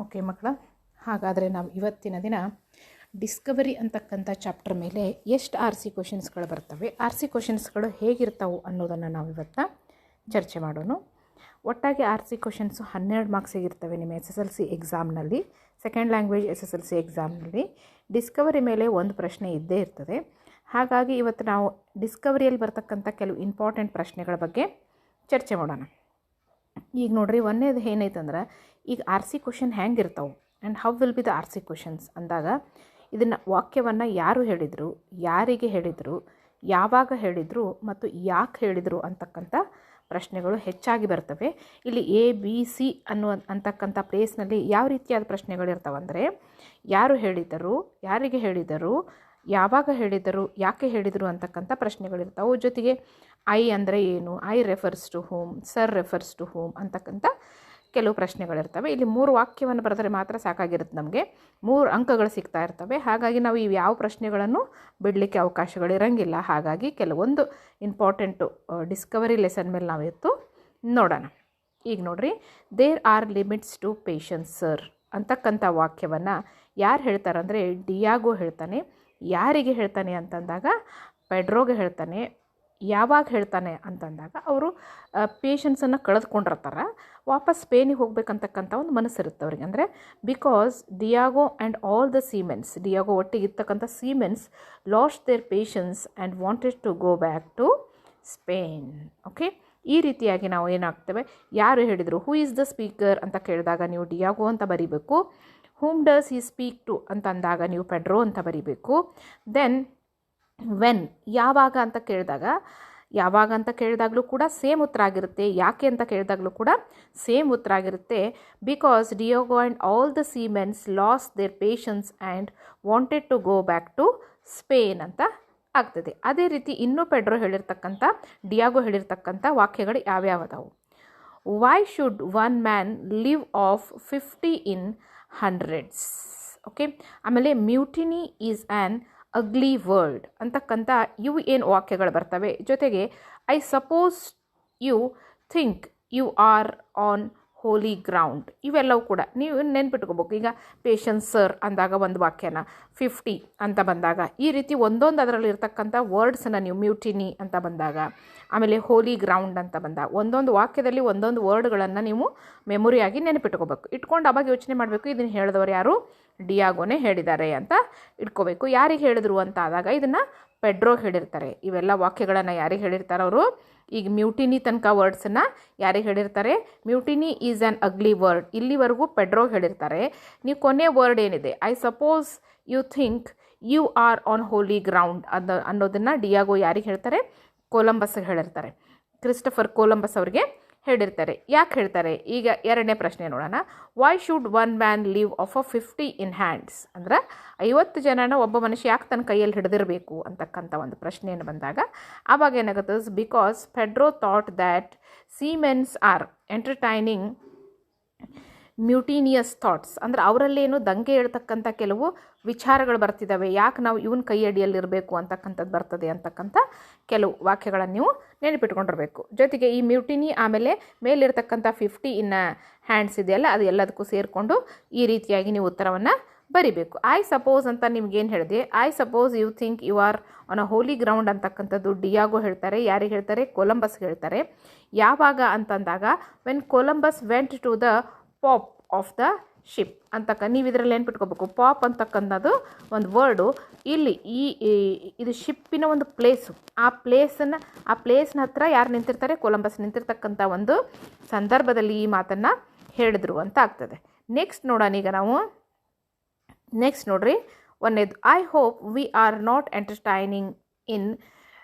Okay ಮಕ್ಕಳ, ಹಾಗಾದರೆ ನಾವು ಇವತ್ತಿನ ದಿನ ಡಿಸ್ಕವರಿ ಅಂತಕ್ಕಂಥ ಚಾಪ್ಟರ್ ಮೇಲೆ ಎಷ್ಟು ಆರ್ ಸಿ ಕ್ವಶನ್ಸ್ಗಳು ಬರ್ತವೆ, ಆರ್ ಸಿ ಕ್ವಶನ್ಸ್ಗಳು ಹೇಗಿರ್ತಾವೆ ಅನ್ನೋದನ್ನು ನಾವು ಇವತ್ತು ಚರ್ಚೆ ಮಾಡೋಣ. ಒಟ್ಟಾಗಿ ಆರ್ ಸಿ ಕ್ವಶನ್ಸು 12 ಮಾರ್ಕ್ಸಿಗಿರ್ತವೆ ನಿಮ್ಮ SSLC ಎಕ್ಸಾಮ್ನಲ್ಲಿ, ಸೆಕೆಂಡ್ ಲ್ಯಾಂಗ್ವೇಜ್ SSLC ಎಕ್ಸಾಮ್ನಲ್ಲಿ. ಡಿಸ್ಕವರಿ ಮೇಲೆ ಒಂದು ಪ್ರಶ್ನೆ ಇದ್ದೇ ಇರ್ತದೆ. ಹಾಗಾಗಿ ಇವತ್ತು ನಾವು ಡಿಸ್ಕವರಿಯಲ್ಲಿ ಬರ್ತಕ್ಕಂಥ ಕೆಲವು ಇಂಪಾರ್ಟೆಂಟ್ ಪ್ರಶ್ನೆಗಳ ಬಗ್ಗೆ ಚರ್ಚೆ ಮಾಡೋಣ. ಈಗ ನೋಡ್ರಿ, ಒಂದೇದು ಏನೈತಂದ್ರೆ, ಈಗ ಆರ್ ಸಿ ಕ್ವಶನ್ ಹೆಂಗಿರ್ತಾವೆ and how will be the R C questions ಅಂದಾಗ, ಇದನ್ನು ವಾಕ್ಯವನ್ನು ಯಾರು ಹೇಳಿದರು, ಯಾರಿಗೆ ಹೇಳಿದರು, ಯಾವಾಗ ಹೇಳಿದರು ಮತ್ತು ಯಾಕೆ ಹೇಳಿದರು ಅಂತಕ್ಕಂಥ ಪ್ರಶ್ನೆಗಳು ಹೆಚ್ಚಾಗಿ ಬರ್ತವೆ. ಇಲ್ಲಿ ABC ಅಂತಕ್ಕಂಥ ಪ್ಲೇಸ್ನಲ್ಲಿ ಯಾವ ರೀತಿಯಾದ ಪ್ರಶ್ನೆಗಳಿರ್ತಾವಂದರೆ, ಯಾರು ಹೇಳಿದರು, ಯಾರಿಗೆ ಹೇಳಿದರು, ಯಾವಾಗ ಹೇಳಿದರು, ಯಾಕೆ ಹೇಳಿದರು ಅಂತಕ್ಕಂಥ ಪ್ರಶ್ನೆಗಳಿರ್ತಾವೆ. ಜೊತೆಗೆ ಐ ಅಂದರೆ ಏನು, I refers to home, sir refers to home ಅಂತಕ್ಕಂಥ ಕೆಲವು ಪ್ರಶ್ನೆಗಳಿರ್ತವೆ. ಇಲ್ಲಿ 3 ವಾಕ್ಯವನ್ನು ಬರೆದರೆ ಮಾತ್ರ ಸಾಕಾಗಿರುತ್ತೆ, ನಮಗೆ 3 ಅಂಕಗಳು ಸಿಗ್ತಾ ಇರ್ತವೆ. ಹಾಗಾಗಿ ನಾವು ಇವು ಯಾವ ಪ್ರಶ್ನೆಗಳನ್ನು ಬಿಡಲಿಕ್ಕೆ ಅವಕಾಶಗಳಿರಂಗಿಲ್ಲ. ಹಾಗಾಗಿ ಕೆಲವೊಂದು ಇಂಪಾರ್ಟೆಂಟು ಡಿಸ್ಕವರಿ ಲೆಸನ್ ಮೇಲೆ ನಾವು ಇವತ್ತು ನೋಡೋಣ. ಈಗ ನೋಡ್ರಿ, there are limits to patience sir ಅಂತಕ್ಕಂಥ ವಾಕ್ಯವನ್ನು ಯಾರು ಹೇಳ್ತಾರಂದರೆ, ಡಿಯಾಗೋ ಹೇಳ್ತಾನೆ. ಯಾರಿಗೆ ಹೇಳ್ತಾನೆ ಅಂತಂದಾಗ ಪೆಡ್ರೋಗೆ ಹೇಳ್ತಾನೆ. ಯಾವಾಗ ಹೇಳ್ತಾನೆ ಅಂತಂದಾಗ ಅವರು ಪೇಷನ್ಸನ್ನು ಕಳೆದುಕೊಂಡಿರ್ತಾರೆ, ವಾಪಸ್ ಸ್ಪೇನಿಗೆ ಹೋಗ್ಬೇಕಂತಕ್ಕಂಥ ಒಂದು ಮನಸ್ಸಿರುತ್ತೆ ಅವ್ರಿಗೆ. ಅಂದರೆ because Diego and all the seamens, Diego ಒಟ್ಟಿಗಿರ್ತಕ್ಕಂಥ seamens lost their patience and wanted to go back to Spain. Okay, ಈ ರೀತಿಯಾಗಿ ನಾವು ಏನಾಗ್ತೇವೆ, ಯಾರು ಹೇಳಿದರು, ಹೂ ಈಸ್ ದ ಸ್ಪೀಕರ್ ಅಂತ ಕೇಳಿದಾಗ ನೀವು ಡಿಯಾಗೋ ಅಂತ ಬರೀಬೇಕು. Whom does he speak to ಅಂತ ಅಂದಾಗ ನೀವು ಪೆಡ್ರೋ ಅಂತ ಬರೀಬೇಕು. ದೆನ್ ವೆನ್, ಯಾವಾಗ ಅಂತ ಕೇಳಿದಾಗ, ಯಾವಾಗ ಅಂತ ಕೇಳಿದಾಗಲೂ ಕೂಡ ಸೇಮ್ ಉತ್ತರ ಆಗಿರುತ್ತೆ. ಯಾಕೆ ಅಂತ ಕೇಳಿದಾಗಲೂ ಕೂಡ ಸೇಮ್ ಉತ್ತರ ಆಗಿರುತ್ತೆ. Because Diego and all the seamens lost their patience and wanted to go back to Spain ಅಂತ ಆಗ್ತದೆ. ಅದೇ ರೀತಿ ಇನ್ನೂ ಪೆಡ್ರೋ ಹೇಳಿರ್ತಕ್ಕಂಥ, ಡಿಯಾಗೋ ಹೇಳಿರ್ತಕ್ಕಂಥ ವಾಕ್ಯಗಳು ಯಾವ್ಯಾವದಾವು. Why should one man live of 50 in hundreds. Okay, ಆಮೇಲೆ mutiny is an ugly word ಅಂತಕ್ಕಂಥ ಇವು ಏನು ವಾಕ್ಯಗಳು ಬರ್ತವೆ. ಜೊತೆಗೆ I suppose you think you are on holy ground, ಇವೆಲ್ಲವೂ ಕೂಡ ನೀವು ನೆನ್ಪಿಟ್ಕೋಬೇಕು. ಈಗ ಪೇಷನ್ಸ್ ಸರ್ ಅಂದಾಗ ಒಂದು ವಾಕ್ಯನ, 50 ಅಂತ ಬಂದಾಗ ಈ ರೀತಿ ಒಂದೊಂದು ಅದರಲ್ಲಿ ಇರ್ತಕ್ಕಂಥ ವರ್ಡ್ಸನ್ನು ನೀವು ಮ್ಯೂಟಿನಿ ಅಂತ ಬಂದಾಗ, ಆಮೇಲೆ ಹೋಲಿ ಗ್ರೌಂಡ್ ಅಂತ ಬಂದಾಗ, ಒಂದೊಂದು ವಾಕ್ಯದಲ್ಲಿ ಒಂದೊಂದು ವರ್ಡ್ಗಳನ್ನು ನೀವು ಮೆಮೊರಿಯಾಗಿ ನೆನಪಿಟ್ಕೋಬೇಕು. ಇಟ್ಕೊಂಡು ಅವಾಗ ಯೋಚನೆ ಮಾಡಬೇಕು, ಇದನ್ನು ಹೇಳಿದವರು ಯಾರು, ಡಿಯಾಗೋನೇ ಹೇಳಿದ್ದಾರೆ ಅಂತ ಇಟ್ಕೋಬೇಕು. ಯಾರಿಗೆ ಹೇಳಿದ್ರು ಅಂತ ಆದಾಗ ಇದನ್ನು ಪೆಡ್ರೋ ಹೇಳಿರ್ತಾರೆ. ಇವೆಲ್ಲ ವಾಕ್ಯಗಳನ್ನು ಯಾರಿಗೆ ಹೇಳಿರ್ತಾರೆ ಅವರು. ಈಗ ಮ್ಯೂಟಿನಿ ತನಕ ವರ್ಡ್ಸನ್ನು ಯಾರಿಗೆ ಹೇಳಿರ್ತಾರೆ, mutiny is an ugly word, ಇಲ್ಲಿವರೆಗೂ ಪೆಡ್ರೋ ಹೇಳಿರ್ತಾರೆ. ನೀವು ಕೊನೆ ವರ್ಡ್ ಏನಿದೆ, I suppose you think you are on holy ground ಅನ್ನೋದನ್ನು ಡಿಯಾಗೋ ಯಾರಿಗೆ ಹೇಳ್ತಾರೆ, ಕೊಲಂಬಸ್ಗೆ ಹೇಳಿರ್ತಾರೆ. ಕ್ರಿಸ್ಟಫರ್ ಕೊಲಂಬಸ್ ಅವರಿಗೆ ಹೇಳಿರ್ತಾರೆ. ಯಾಕೆ ಹೇಳ್ತಾರೆ? ಈಗ ಎರಡನೇ ಪ್ರಶ್ನೆ ನೋಡೋಣ. Why should one man live of 50 in hands, ಅಂದ್ರೆ 50 ಜನನ ಒಬ್ಬ ಮನುಷ್ಯ ಯಾಕೆ ತನ್ನ ಕೈಯಲ್ಲಿ ಹಿಡಿದಿರಬೇಕು ಅಂತಕ್ಕಂಥ ಒಂದು ಪ್ರಶ್ನೆಯನ್ನು ಬಂದಾಗ ಆವಾಗ ಏನಾಗುತ್ತೆ, because Pedro thought that seamens are entertaining mutinous thoughts, ಅಂದರೆ ಅವರಲ್ಲೇನು ದಂಗೆ ಹೇಳ್ತಕ್ಕಂಥ ಕೆಲವು ವಿಚಾರಗಳು ಬರ್ತಿದ್ದಾವೆ, ಯಾಕೆ ನಾವು ಇವನ ಕೈಯಡಿಯಲ್ಲಿರಬೇಕು ಅಂತಕ್ಕಂಥದ್ದು ಬರ್ತದೆ ಅಂತಕ್ಕಂಥ ಕೆಲವು ವಾಕ್ಯಗಳನ್ನು ನೀವು ನೆನಪಿಟ್ಕೊಂಡಿರಬೇಕು. ಜೊತೆಗೆ ಈ ಮ್ಯೂಟಿನಿ ಆಮೇಲೆ ಮೇಲಿರ್ತಕ್ಕಂಥ 50 ಇನ್ ಹ್ಯಾಂಡ್ಸ್ ಇದೆಯಲ್ಲ, ಅದು ಎಲ್ಲದಕ್ಕೂ ಸೇರಿಕೊಂಡು ಈ ರೀತಿಯಾಗಿ ನೀವು ಉತ್ತರವನ್ನು ಬರಿಬೇಕು. ಐ ಸಪೋಸ್ ಅಂತ ನಿಮ್ಗೇನು ಹೇಳಿದೆ, I suppose you think you are on a holy ground ಅಂತಕ್ಕಂಥದ್ದು ಡಿಯಾಗೋ ಹೇಳ್ತಾರೆ. ಯಾರಿಗೆ ಹೇಳ್ತಾರೆ? ಕೊಲಂಬಸ್ಗೆ ಹೇಳ್ತಾರೆ. ಯಾವಾಗ ಅಂತಂದಾಗ when Columbus went to the poop of the ship ಅಂತಕ್ಕ, ನೀವು ಇದರಲ್ಲಿ ನೆನ್ಪಿಟ್ಕೋಬೇಕು. ಪಾಪ್ ಅಂತಕ್ಕಂಥದ್ದು ಒಂದು ವರ್ಡು. ಇಲ್ಲಿ ಇದು ಶಿಪ್ಪಿನ ಒಂದು ಪ್ಲೇಸು, ಆ ಪ್ಲೇಸ್ನ ಹತ್ರ ಯಾರು ನಿಂತಿರ್ತಾರೆ? ಕೊಲಂಬಸ್ ನಿಂತಿರ್ತಕ್ಕಂಥ ಒಂದು ಸಂದರ್ಭದಲ್ಲಿ ಈ ಮಾತನ್ನು ಹೇಳಿದ್ರು ಅಂತ ಆಗ್ತದೆ. ನೆಕ್ಸ್ಟ್ ನೋಡೋಣ. ಈಗ ನಾವು ನೆಕ್ಸ್ಟ್ ನೋಡ್ರಿ, ಒಂದೇದು, I hope we are not entertaining in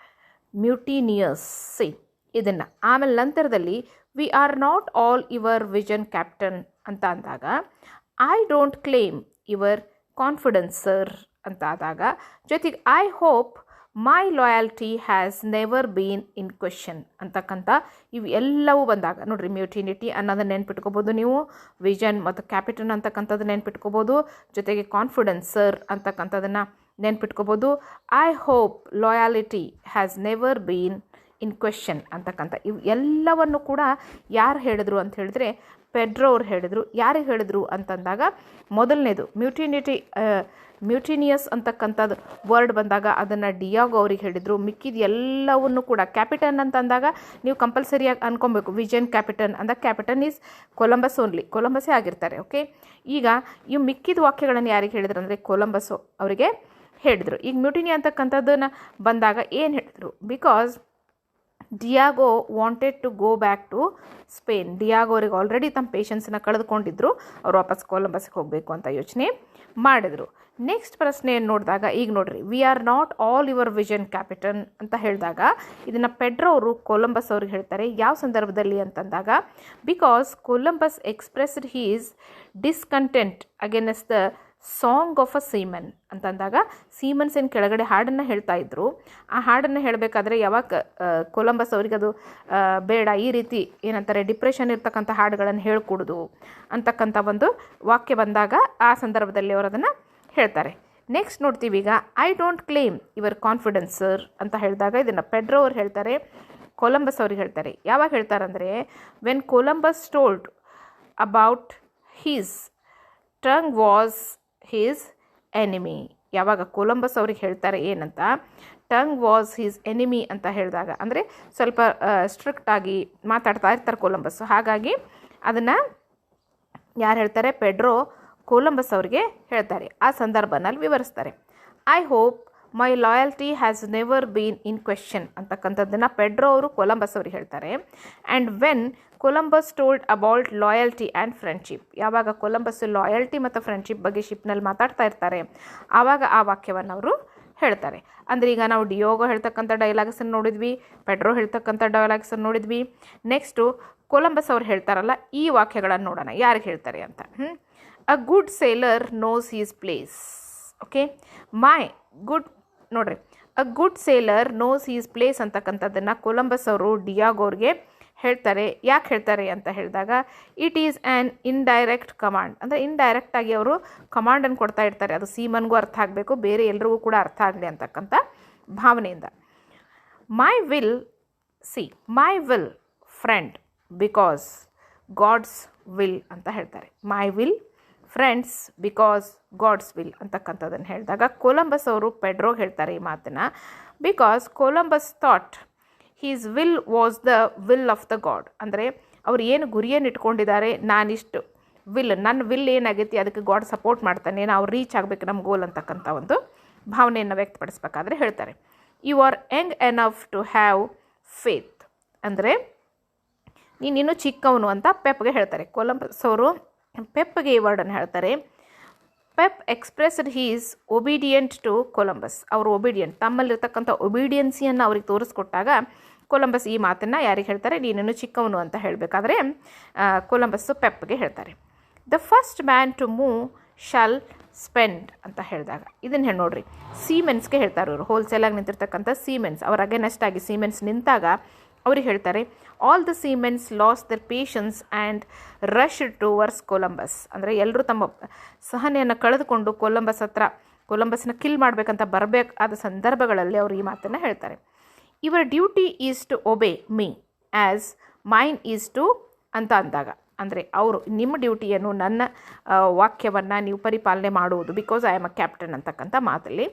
mutinous see, ಇದನ್ನು. ಆಮೇಲೆ ನಂತರದಲ್ಲಿ we are not all your vision captain ಅಂತ ಅಂದಾಗ, I don't claim your confidence sir ಅಂತ ಆದಾಗ, ಜೊತೆಗೆ I hope my loyalty has never been in question ಅಂತಕ್ಕಂಥ ಇವು ಎಲ್ಲವೂ ಬಂದಾಗ ನೋಡಿರಿ, ಮ್ಯೂಟಿನಿಟಿ ಅನ್ನೋದನ್ನು ನೆನ್ಪಿಟ್ಕೋಬೋದು ನೀವು, ವಿಷನ್ ಮತ್ತು ಕ್ಯಾಪಿಟನ್ ಅಂತಕ್ಕಂಥದ್ದು ನೆನ್ಪಿಟ್ಕೋಬೋದು, ಜೊತೆಗೆ ಕಾನ್ಫಿಡೆನ್ಸ್ ಸರ್ ಅಂತಕ್ಕಂಥದ್ದನ್ನು ನೆನ್ಪಿಟ್ಕೋಬೋದು. I hope loyalty has never been in question ಅಂತಕ್ಕಂಥ ಇವು ಎಲ್ಲವನ್ನು ಕೂಡ ಯಾರು ಹೇಳಿದ್ರು ಅಂತ ಹೇಳಿದ್ರೆ ಪೆಡ್ರೋ ಅವ್ರು ಹೇಳಿದರು. ಯಾರಿಗೆ ಹೇಳಿದರು ಅಂತಂದಾಗ ಮೊದಲನೇದು ಮ್ಯೂಟಿನಿಯಸ್ ಅಂತಕ್ಕಂಥದ್ದು ವರ್ಡ್ ಬಂದಾಗ ಅದನ್ನು ಡಿಯಾಗೋ ಅವ್ರಿಗೆ ಹೇಳಿದರು. ಮಿಕ್ಕಿದ ಎಲ್ಲವನ್ನು ಕೂಡ ಕ್ಯಾಪಿಟನ್ ಅಂತಂದಾಗ ನೀವು ಕಂಪಲ್ಸರಿಯಾಗಿ ಅನ್ಕೊಬೇಕು, ವಿಜನ್ ಕ್ಯಾಪಿಟನ್ ಅಂದಾಗ ಕ್ಯಾಪಿಟನ್ ಈಸ್ ಕೊಲಂಬಸ್ ಓನ್ಲಿ, ಕೊಲಂಬಸ್ಸೇ ಆಗಿರ್ತಾರೆ. ಓಕೆ, ಈಗ ಇವು ಮಿಕ್ಕಿದ ವಾಕ್ಯಗಳನ್ನು ಯಾರಿಗೆ ಹೇಳಿದ್ರು ಅಂದರೆ ಕೊಲಂಬಸ್ ಅವರಿಗೆ ಹೇಳಿದರು. ಈಗ ಮ್ಯೂಟಿನಿ ಅಂತಕ್ಕಂಥದ್ದನ್ನು ಬಂದಾಗ ಏನು ಹೇಳಿದರು, because Diego wanted to go back to Spain. Diego ಅವ್ರಿಗೆ ಆಲ್ರೆಡಿ ತಮ್ಮ ಪೇಷನ್ಸನ್ನ ಕಳೆದುಕೊಂಡಿದ್ರು, ಅವ್ರು ವಾಪಸ್ ಕೊಲಂಬಸ್ಗೆ ಹೋಗಬೇಕು ಅಂತ ಯೋಚನೆ ಮಾಡಿದರು. ನೆಕ್ಸ್ಟ್ ಪ್ರಶ್ನೆ ನೋಡಿದಾಗ ಈಗ ನೋಡ್ರಿ, we are not all your vision captain ಅಂತ ಹೇಳಿದಾಗ ಇದನ್ನು ಪೆಡ್ರೋ ಅವರು ಕೊಲಂಬಸ್ ಅವ್ರಿಗೆ ಹೇಳ್ತಾರೆ. ಯಾವ ಸಂದರ್ಭದಲ್ಲಿ ಅಂತಂದಾಗ because Columbus expressed his discontent against the song of a seaman ಅಂತಂದಾಗ ಸೀಮನ್ಸ್ ಏನು ಕೆಳಗಡೆ ಹಾಡನ್ನು ಹೇಳ್ತಾ ಇದ್ರು. ಆ ಹಾಡನ್ನು ಹೇಳಬೇಕಾದ್ರೆ ಯಾವಾಗ ಕೊಲಂಬಸ್ ಅವ್ರಿಗೆ ಅದು ಬೇಡ, ಈ ರೀತಿ ಏನಂತಾರೆ ಡಿಪ್ರೆಷನ್ ಇರ್ತಕ್ಕಂಥ ಹಾಡುಗಳನ್ನು ಹೇಳ್ಕೊಡೋದು ಅಂತಕ್ಕಂಥ ಒಂದು ವಾಕ್ಯ ಬಂದಾಗ ಆ ಸಂದರ್ಭದಲ್ಲಿ ಅವರು ಅದನ್ನು ಹೇಳ್ತಾರೆ. ನೆಕ್ಸ್ಟ್ ನೋಡ್ತೀವಿ ಈಗ, I don't claim your confidence sir ಅಂತ ಹೇಳಿದಾಗ ಇದನ್ನು ಪೆಡ್ರೋ ಅವ್ರು ಹೇಳ್ತಾರೆ, ಕೊಲಂಬಸ್ ಅವ್ರಿಗೆ ಹೇಳ್ತಾರೆ. ಯಾವಾಗ ಹೇಳ್ತಾರಂದರೆ when Columbus told about his tongue was his enemy. ಯಾವಾಗ ಕೊಲಂಬಸ್ ಅವ್ರಿಗೆ ಹೇಳ್ತಾರೆ ಏನಂತ, ಟಂಗ್ ವಾಸ್ ಹೀಸ್ ಎನಿಮಿ ಅಂತ ಹೇಳಿದಾಗ ಅಂದರೆ ಸ್ವಲ್ಪ ಸ್ಟ್ರಿಕ್ಟಾಗಿ ಮಾತಾಡ್ತಾ ಇರ್ತಾರೆ ಕೊಲಂಬಸ್. ಹಾಗಾಗಿ ಅದನ್ನು ಯಾರು ಹೇಳ್ತಾರೆ, ಪೆಡ್ರೋ ಕೊಲಂಬಸ್ ಅವ್ರಿಗೆ ಹೇಳ್ತಾರೆ. ಆ ಸಂದರ್ಭನಲ್ಲಿ ವಿವರಿಸ್ತಾರೆ. I hope my loyalty has never been in question ಅಂತಕ್ಕಂಥದ್ದನ್ನು ಪೆಡ್ರೋ ಅವರು ಕೊಲಂಬಸ್ ಅವ್ರಿಗೆ ಹೇಳ್ತಾರೆ. And when Columbus told about loyalty and friendship, ಯಾವಾಗ ಕೊಲಂಬಸ್ ಲಾಯಲ್ಟಿ ಮತ್ತು ಫ್ರೆಂಡ್ಶಿಪ್ ಬಗ್ಗೆ ಶಿಪ್ನಲ್ಲಿ ಮಾತಾಡ್ತಾ ಇರ್ತಾರೆ ಆವಾಗ ಆ ವಾಕ್ಯವನ್ನು ಅವರು ಹೇಳ್ತಾರೆ. ಅಂದರೆ ಈಗ ನಾವು ಡಿಯೋಗೋ ಹೇಳ್ತಕ್ಕಂಥ ಡೈಲಾಗ್ಸನ್ನು ನೋಡಿದ್ವಿ, ಪೆಡ್ರೋ ಹೇಳ್ತಕ್ಕಂಥ ಡೈಲಾಗ್ಸನ್ನು ನೋಡಿದ್ವಿ. ನೆಕ್ಸ್ಟು ಕೊಲಂಬಸ್ ಅವ್ರು ಹೇಳ್ತಾರಲ್ಲ ಈ ವಾಕ್ಯಗಳನ್ನು ನೋಡೋಣ ಯಾರಿಗೆ ಹೇಳ್ತಾರೆ ಅಂತ. A good sailor knows his place. Okay, my good ನೋಡ್ರಿ, a good sailor knows his place ಅಂತಕ್ಕಂಥದ್ದನ್ನು ಕೊಲಂಬಸ್ ಅವರು ಡಿಯಾಗೋ ಅವ್ರಿಗೆ ಹೇಳ್ತಾರೆ. ಯಾಕೆ ಹೇಳ್ತಾರೆ ಅಂತ ಹೇಳಿದಾಗ it is an indirect command, ಅಂದರೆ ಇಂಡೈರೆಕ್ಟಾಗಿ ಅವರು ಕಮಾಂಡನ್ನು ಕೊಡ್ತಾ ಇರ್ತಾರೆ. ಅದು ಸೀಮನ್ಗೂ ಅರ್ಥ ಆಗಬೇಕು, ಬೇರೆ ಎಲ್ರಿಗೂ ಕೂಡ ಅರ್ಥ ಆಗಲಿ ಅಂತಕ್ಕಂಥ ಭಾವನೆಯಿಂದ. My will friend because God's will ಅಂತ ಹೇಳ್ತಾರೆ. My will friends because God's will ಅಂತಕ್ಕಂಥದ್ದನ್ನು ಹೇಳಿದಾಗ ಕೊಲಂಬಸ್ ಅವರು ಪೆಡ್ರೋಗೆ ಹೇಳ್ತಾರೆ ಈ ಮಾತನ್ನು. Because Columbus thought his will was the will of the God, ಅಂದರೆ ಅವ್ರು ಏನು ಗುರಿಯನ್ನು ಇಟ್ಕೊಂಡಿದ್ದಾರೆ, ನಾನಿಷ್ಟು ನನ್ನ ವಿಲ್ ಏನಾಗೈತಿ ಅದಕ್ಕೆ ಗಾಡ್ ಸಪೋರ್ಟ್ ಮಾಡ್ತಾನೆ, ನಾವು ರೀಚ್ ಆಗಬೇಕು ನಮ್ಮ ಗೋಲ್ ಅಂತಕ್ಕಂಥ ಒಂದು ಭಾವನೆಯನ್ನು ವ್ಯಕ್ತಪಡಿಸ್ಬೇಕಾದ್ರೆ ಹೇಳ್ತಾರೆ. You are young enough to have faith, ಅಂದರೆ ನೀನಿನ್ನೂ ಚಿಕ್ಕವನು ಅಂತ ಪೆಪ್ಗೆ ಹೇಳ್ತಾರೆ. ಕೊಲಂಬಸ್ ಅವರು ಪೆಪ್ಗೆ ಈ ವರ್ಡನ್ನು ಹೇಳ್ತಾರೆ. Pep expressed his obedient to Columbus, ಅವರು ಒಬಿಡಿಯಂಟ್, ತಮ್ಮಲ್ಲಿರ್ತಕ್ಕಂಥ ಒಬಿಡಿಯನ್ಸಿಯನ್ನು ಅವ್ರಿಗೆ ತೋರಿಸ್ಕೊಟ್ಟಾಗ ಕೊಲಂಬಸ್ ಈ ಮಾತನ್ನು ಯಾರಿಗೆ ಹೇಳ್ತಾರೆ, ನೀನನ್ನು ಚಿಕ್ಕವನು ಅಂತ ಹೇಳಬೇಕಾದ್ರೆ ಕೊಲಂಬಸ್ಸು ಪೆಪ್ಗೆ ಹೇಳ್ತಾರೆ. The first man to move shall spend ಅಂತ ಹೇಳಿದಾಗ ಇದನ್ನು ಹೇಳಿ ನೋಡ್ರಿ, ಸೀಮೆನ್ಸ್ಗೆ ಹೇಳ್ತಾರೆ ಅವರು, ಹೋಲ್ಸೇಲಾಗಿ ನಿಂತಿರ್ತಕ್ಕಂಥ ಸೀಮೆನ್ಸ್, ಅವ್ರ ಅಗೇನೆಸ್ಟ್ ಆಗಿ ಸೀಮೆನ್ಸ್ ನಿಂತಾಗ ಅವ್ರಿಗೆ ಹೇಳ್ತಾರೆ all the seamens lose their patience and rush towards Columbus, ಅಂದರೆ ಎಲ್ಲರೂ ತಮ್ಮ ಸಹನೆಯನ್ನು ಕಳೆದುಕೊಂಡು ಕೊಲಂಬಸ್ನ ಕಿಲ್ ಮಾಡಬೇಕಂತ ಬರಬೇಕಾದ ಸಂದರ್ಭಗಳಲ್ಲಿ ಅವರು ಈ ಮಾತನ್ನು ಹೇಳ್ತಾರೆ. Your duty is to obey me as mine is to ಅಂತ ಅಂದಾಗ, ಅಂದರೆ ಅವರು ನಿಮ್ಮ ಡ್ಯೂಟಿಯನ್ನು ನನ್ನ ವಾಕ್ಯವನ್ನು ನೀವು ಪರಿಪಾಲನೆ ಮಾಡುವುದು, because I am a captain ಅಂತಕ್ಕಂಥ ಮಾತಲ್ಲಿ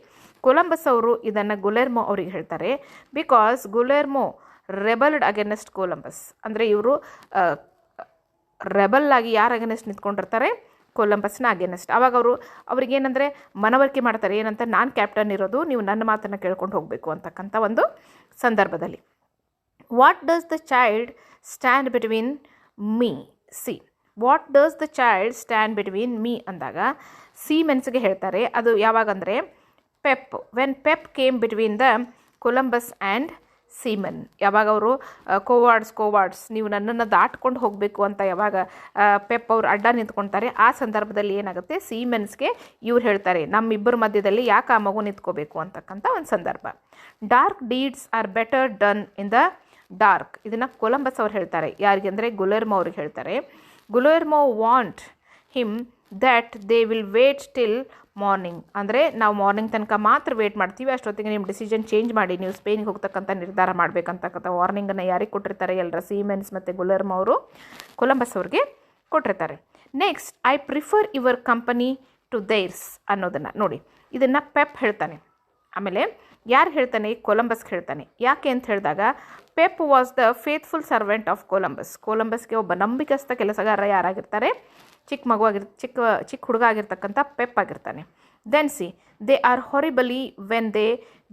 ಕೊಲಂಬಸ್ ಅವರು ಇದನ್ನು ಗುಲೆರ್ಮೋ ಅವರಿಗೆ ಹೇಳ್ತಾರೆ. ಬಿಕಾಸ್ ಗುಲೆರ್ಮೋ ರೆಬಲ್ಡ್ ಅಗೇನೆಸ್ಟ್ ಕೊಲಂಬಸ್, ಅಂದರೆ ಇವರು ರೆಬಲ್ ಆಗಿ ಯಾರು ಅಗೇನೆಸ್ಟ್ ನಿಂತ್ಕೊಂಡಿರ್ತಾರೆ, ಕೊಲಂಬಸ್ನ ಅಗೇನೆಸ್ಟ್. ಆವಾಗ ಅವ್ರಿಗೇನೆಂದರೆ ಮನವರಿಕೆ ಮಾಡ್ತಾರೆ, ಏನಂತ ನಾನು ಕ್ಯಾಪ್ಟನ್ ಇರೋದು, ನೀವು ನನ್ನ ಮಾತನ್ನು ಕೇಳ್ಕೊಂಡು ಹೋಗಬೇಕು ಅಂತಕ್ಕಂಥ ಒಂದು ಸಂದರ್ಭದಲ್ಲಿ. What does the child stand between me what does the child stand between me ಅಂದಾಗ ಸೀಮೆನ್ಸ್ಗೆ ಹೇಳ್ತಾರೆ. ಅದು ಯಾವಾಗಂದರೆ Pep, when Pep came between the Columbus and seaman, ಯಾವಾಗ ಅವರು ಕೋವಾರ್ಡ್ಸ್ ನೀವು ನನ್ನನ್ನು ದಾಟ್ಕೊಂಡು ಹೋಗಬೇಕು ಅಂತ ಯಾವಾಗ ಪೆಪ್ ಅವರು ಅಡ್ಡ ನಿಂತ್ಕೊಳ್ತಾರೆ, ಆ ಸಂದರ್ಭದಲ್ಲಿ ಏನಾಗುತ್ತೆ, ಸೀಮೆನ್ಸ್ಗೆ ಇವ್ರು ಹೇಳ್ತಾರೆ ನಮ್ಮಿಬ್ಬರ ಮಧ್ಯದಲ್ಲಿ ಯಾಕೆ ಆ ಮಗು ನಿಂತ್ಕೋಬೇಕು ಅಂತಕ್ಕಂಥ ಒಂದು ಸಂದರ್ಭ. Dark deeds are better done in the dark, ಇದನ್ನು ಕೊಲಂಬಸ್ ಅವ್ರು ಹೇಳ್ತಾರೆ. ಯಾರಿಗೆ ಅಂದರೆ ಗುಲೆರ್ಮೋ ಅವ್ರಿಗೆ ಹೇಳ್ತಾರೆ. Guillermo want him that they will wait till morning, ಅಂದರೆ ನಾವು ಮಾರ್ನಿಂಗ್ ತನಕ ಮಾತ್ರ ವೇಟ್ ಮಾಡ್ತೀವಿ, ಅಷ್ಟೊತ್ತಿಗೆ ನಿಮ್ಮ ಡಿಸಿಷನ್ ಚೇಂಜ್ ಮಾಡಿ ನೀವು ಸ್ಪೇನ್ಗೆ ಹೋಗ್ತಕ್ಕಂಥ ನಿರ್ಧಾರ ಮಾಡಬೇಕಂತಕ್ಕಂಥ ವಾರ್ನಿಂಗನ್ನು ಯಾರಿಗೆ ಕೊಟ್ಟಿರ್ತಾರೆ, ಎಲ್ಲರ ಸೀಮೆನ್ಸ್ ಮತ್ತು ಗುಲೆರ್ಮೋ ಅವರು ಕೊಲಂಬಸ್ ಅವ್ರಿಗೆ ಕೊಟ್ಟಿರ್ತಾರೆ. Next I prefer your company to theirs ಅನ್ನೋದನ್ನು ನೋಡಿ, ಇದನ್ನು ಪೆಪ್ ಹೇಳ್ತಾನೆ. ಆಮೇಲೆ ಯಾರು ಹೇಳ್ತಾನೆ? ಕೊಲಂಬಸ್ಗೆ ಹೇಳ್ತಾನೆ. ಯಾಕೆ ಅಂತ ಹೇಳಿದಾಗ Pep was the faithful servant of Columbus. ಕೊಲಂಬಸ್ಗೆ ಒಬ್ಬ ನಂಬಿಕಸ್ಥ ಕೆಲಸಗಾರ ಯಾರಾಗಿರ್ತಾರೆ? ಚಿಕ್ಕ ಹುಡುಗ ಆಗಿರ್ತಕ್ಕಂಥ ಪೆಪ್ ಆಗಿರ್ತಾನೆ. Then see they are horribly when they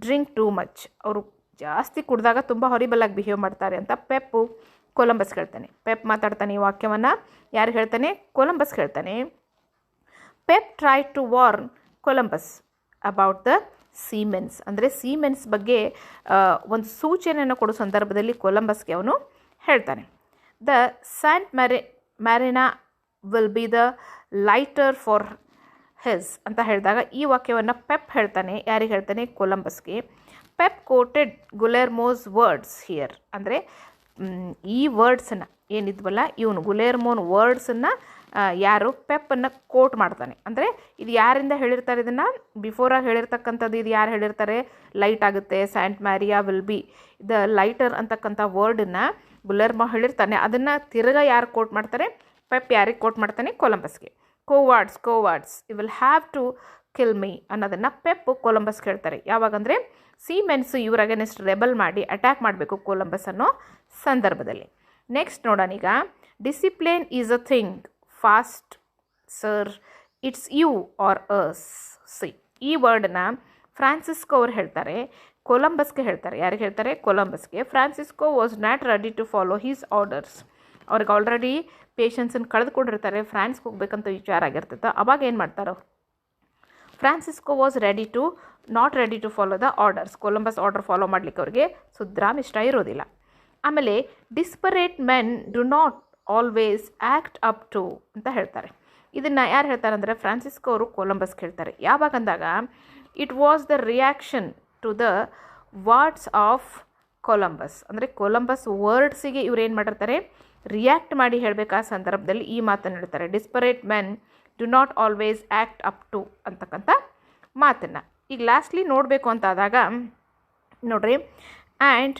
drink too much. ಅವರು ಜಾಸ್ತಿ ಕುಡಿದಾಗ ತುಂಬ ಹೊರಿಬಲಾಗಿ ಬಿಹೇವ್ ಮಾಡ್ತಾರೆ ಅಂತ ಪೆಪ್ಪು ಕೊಲಂಬಸ್ ಹೇಳ್ತಾನೆ. ಪೆಪ್ ಮಾತಾಡ್ತಾನೆ. ಈ ವಾಕ್ಯವನ್ನು ಯಾರು ಹೇಳ್ತಾನೆ? ಕೊಲಂಬಸ್ ಹೇಳ್ತಾನೆ. Pep try to warn Columbus about the seamens. ಅಂದರೆ ಸೀಮೆನ್ಸ್ ಬಗ್ಗೆ ಒಂದು ಸೂಚನೆಯನ್ನು ಕೊಡೋ ಸಂದರ್ಭದಲ್ಲಿ ಕೊಲಂಬಸ್ಗೆ ಅವನು ಹೇಳ್ತಾನೆ. The Santa Marina will be the lighter for his ಅಂತ ಹೇಳಿದಾಗ ಈ ವಾಕ್ಯವನ್ನು ಪೆಪ್ ಹೇಳ್ತಾನೆ. ಯಾರಿಗೆ ಹೇಳ್ತಾನೆ? ಕೊಲಂಬಸ್ಗೆ. Pep quoted Guillermo's words here. ಅಂದರೆ ಈ ವರ್ಡ್ಸನ್ನು ಏನಿದ್ವಲ್ಲ, ಇವನು ಗುಲೆರ್ಮೋನ್ ವರ್ಡ್ಸನ್ನು ಯಾರು? ಪೆಪ್ಪನ್ನು ಕೋಟ್ ಮಾಡ್ತಾನೆ. ಅಂದರೆ ಇದು ಯಾರಿಂದ ಹೇಳಿರ್ತಾರೆ? ಇದನ್ನು ಬಿಫೋರಾಗಿ ಹೇಳಿರ್ತಕ್ಕಂಥದ್ದು ಇದು ಯಾರು ಹೇಳಿರ್ತಾರೆ? ಲೈಟ್ ಆಗುತ್ತೆ, ಸ್ಯಾಂಟ್ ಮ್ಯಾರಿಯಾ ವಿಲ್ ಬಿ ದ ಲೈಟರ್ ಅಂತಕ್ಕಂಥ ವರ್ಡನ್ನು ಗುಲೆರ್ಮೋ ಹೇಳಿರ್ತಾನೆ. ಅದನ್ನು ತಿರ್ಗಾ ಯಾರು ಕೋಟ್ ಮಾಡ್ತಾರೆ? ಪೆಪ್ ಯಾರಿಗೆ ಕೋಟ್ ಮಾಡ್ತಾನೆ? ಕೊಲಂಬಸ್ಗೆ. Cowards you will have to kill me ಅನ್ನೋದನ್ನು ಪೆಪ್ ಕೊಲಂಬಸ್ಗೆ ಹೇಳ್ತಾರೆ. ಯಾವಾಗಂದರೆ ಸೀಮೆನ್ಸು ಇವ್ರ ಅಗೇನೆಸ್ಟ್ ರೆಬಲ್ ಮಾಡಿ ಅಟ್ಯಾಕ್ ಮಾಡಬೇಕು ಕೊಲಂಬಸ್ ಅನ್ನೋ ಸಂದರ್ಭದಲ್ಲಿ. ನೆಕ್ಸ್ಟ್ ನೋಡೋಣ ಈಗ. Discipline is a thing fast sir, it's you are us. See, ಈ ವರ್ಡನ್ನ ಫ್ರಾನ್ಸಿಸ್ಕೋ ಅವ್ರು ಹೇಳ್ತಾರೆ, ಕೊಲಂಬಸ್ಗೆ ಹೇಳ್ತಾರೆ. ಯಾರಿಗೆ ಹೇಳ್ತಾರೆ? ಕೊಲಂಬಸ್ಗೆ. Francisco was not ready to follow his orders. ಅವ್ರಿಗೆ ಆಲ್ರೆಡಿ ಪೇಷನ್ಸನ್ನು ಕಳೆದುಕೊಂಡಿರ್ತಾರೆ, ಫ್ರಾನ್ಸ್ಗೆ ಹೋಗ್ಬೇಕಂತ ವಿಚಾರ ಆಗಿರ್ತೈತೆ. ಅವಾಗ ಏನು ಮಾಡ್ತಾರೆ? Francisco was not ready to follow the orders. Columbus order follow ಮಾಡಲಿಕ್ಕೆ ಅವ್ರಿಗೆ ಸುದ್ರಾಮ್ ಇಷ್ಟ ಇರೋದಿಲ್ಲ. ಆಮೇಲೆ desperate men do not always act up to ಅಂತ ಹೇಳ್ತಾರೆ. ಇದನ್ನು ಯಾರು ಹೇಳ್ತಾರೆ ಅಂದರೆ ಫ್ರಾನ್ಸಿಸ್ಕೋ ಅವರು ಕೊಲಂಬಸ್ಗೆ ಹೇಳ್ತಾರೆ. ಯಾವಾಗ ಅಂದಾಗ it was the reaction to the words of Columbus. ಅಂದರೆ ಕೊಲಂಬಸ್ ವರ್ಡ್ಸಿಗೆ ಇವ್ರು ಏನು ಮಾಡಿರ್ತಾರೆ? ರಿಯಾಕ್ಟ್ ಮಾಡಿ ಹೇಳಬೇಕಾದ ಸಂದರ್ಭದಲ್ಲಿ ಈ ಮಾತನ್ನು ಹೇಳ್ತಾರೆ. Desperate men do not always act up to ಅಂತಕ್ಕಂಥ ಮಾತನ್ನು. ಈಗ ಲಾಸ್ಟ್ಲಿ ನೋಡಬೇಕು ಅಂತ ಆದಾಗ ನೋಡ್ರಿ, and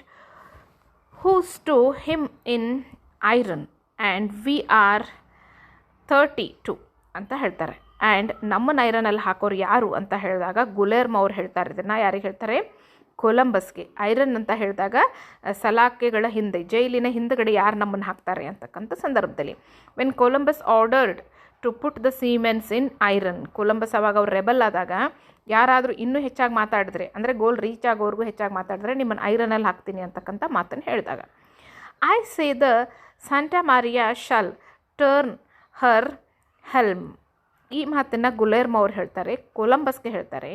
whose to him in iron and we are 32 ಅಂತ ಹೇಳ್ತಾರೆ. ಆ್ಯಂಡ್ ನಮ್ಮನ್ನು ಐರನಲ್ಲಿ ಹಾಕೋರು ಯಾರು ಅಂತ ಹೇಳಿದಾಗ ಗುಲೆರ್ಮೋ ಅವ್ರು ಹೇಳ್ತಾರೆ. ಇದನ್ನು ಯಾರಿಗೆ ಹೇಳ್ತಾರೆ? ಕೊಲಂಬಸ್ಗೆ. ಐರನ್ ಅಂತ ಹೇಳಿದಾಗ ಸಲಾಕೆಗಳ ಹಿಂದೆ, ಜೈಲಿನ ಹಿಂದುಗಡೆ ಯಾರು ನಮ್ಮನ್ನು ಹಾಕ್ತಾರೆ ಅಂತಕ್ಕಂಥ ಸಂದರ್ಭದಲ್ಲಿ. When Columbus ordered to put the seamen in iron. Columbus ಅವಾಗ ಅವ್ರು ರೆಬಲ್ ಆದಾಗ ಯಾರಾದರೂ ಇನ್ನೂ ಹೆಚ್ಚಾಗಿ ಮಾತಾಡಿದ್ರೆ, ಅಂದರೆ ಗೋಲ್ ರೀಚ್ ಆಗೋವರೆಗೂ ಹೆಚ್ಚಾಗಿ ಮಾತಾಡಿದ್ರೆ ನಿಮ್ಮನ್ನು ಐರನಲ್ಲಿ ಹಾಕ್ತೀನಿ ಅಂತಕ್ಕಂಥ ಮಾತನ್ನು ಹೇಳಿದಾಗ, I say the Santa Maria shall turn her helm. ಈ ಮಾತನ್ನು ಗುಲೆರ್ಮೋ ಅವ್ರು ಹೇಳ್ತಾರೆ, ಕೊಲಂಬಸ್ಗೆ ಹೇಳ್ತಾರೆ.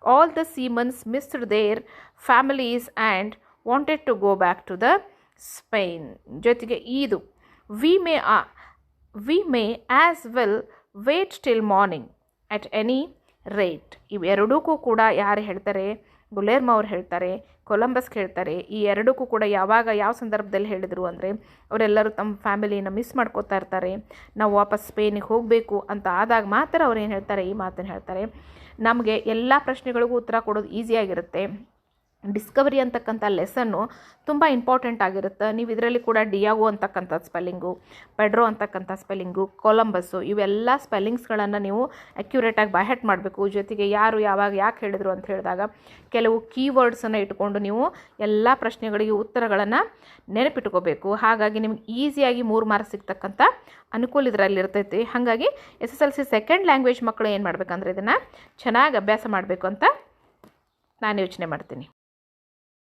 All the seamens missed their families and wanted to go back to the Spain. ಜೊತೆಗೆ ಇದು we may as well wait till morning at any rate. ಇವೆರಡಕ್ಕೂ ಕೂಡ ಯಾರು ಹೇಳ್ತಾರೆ? ಗುಲೆರ್ಮೋ ಅವ್ರು ಹೇಳ್ತಾರೆ, ಕೊಲಂಬಸ್ಗೆ ಹೇಳ್ತಾರೆ. ಈ ಎರಡಕ್ಕೂ ಕೂಡ ಯಾವ ಸಂದರ್ಭದಲ್ಲಿ ಹೇಳಿದರು ಅಂದರೆ ಅವರೆಲ್ಲರೂ ತಮ್ಮ ಫ್ಯಾಮಿಲಿನ ಮಿಸ್ ಮಾಡ್ಕೋತಾ ಇರ್ತಾರೆ, ನಾವು ವಾಪಸ್ ಸ್ಪೇನಿಗೆ ಹೋಗಬೇಕು ಅಂತ ಆದಾಗ ಮಾತ್ರ ಅವ್ರು ಏನು ಹೇಳ್ತಾರೆ? ಈ ಮಾತನ್ನು ಹೇಳ್ತಾರೆ. ನಮಗೆ ಎಲ್ಲ ಪ್ರಶ್ನೆಗಳಿಗೂ ಉತ್ತರ ಕೊಡೋದು ಈಸಿಯಾಗಿರುತ್ತೆ. ಡಿಸ್ಕವರಿ ಅಂತಕ್ಕಂಥ ಲೆಸನ್ನು ತುಂಬ ಇಂಪಾರ್ಟೆಂಟ್ ಆಗಿರುತ್ತೆ. ನೀವು ಇದರಲ್ಲಿ ಕೂಡ ಡಿಯಾಗೋ ಅಂತಕ್ಕಂಥ ಸ್ಪೆಲ್ಲಿಂಗು, ಪೆಡ್ರೋ ಅಂತಕ್ಕಂಥ ಸ್ಪೆಲ್ಲಿಂಗು, ಕೊಲಂಬಸ್ಸು, ಇವೆಲ್ಲ ಸ್ಪೆಲ್ಲಿಂಗ್ಸ್ಗಳನ್ನು ನೀವು ಅಕ್ಯುರೇಟಾಗಿ ಬೈಹೆಟ್ ಮಾಡಬೇಕು. ಜೊತೆಗೆ ಯಾರು ಯಾವಾಗ ಯಾಕೆ ಹೇಳಿದರು ಅಂತ ಹೇಳಿದಾಗ ಕೆಲವು ಕೀವರ್ಡ್ಸನ್ನು ಇಟ್ಕೊಂಡು ನೀವು ಎಲ್ಲ ಪ್ರಶ್ನೆಗಳಿಗೆ ಉತ್ತರಗಳನ್ನು ನೆನಪಿಟ್ಕೋಬೇಕು. ಹಾಗಾಗಿ ನಿಮ್ಗೆ ಈಸಿಯಾಗಿ 3 ಮಾರ್ಕ್ಸ್ ಸಿಗ್ತಕ್ಕಂಥ ಅನುಕೂಲ ಇದರಲ್ಲಿ ಇರ್ತೈತಿ. ಹಾಗಾಗಿ SSLC ಸೆಕೆಂಡ್ ಲ್ಯಾಂಗ್ವೇಜ್ ಮಕ್ಕಳು ಏನು ಮಾಡಬೇಕಂದ್ರೆ ಇದನ್ನು ಚೆನ್ನಾಗಿ ಅಭ್ಯಾಸ ಮಾಡಬೇಕು ಅಂತ ನಾನು ಯೋಚನೆ ಮಾಡ್ತೀನಿ.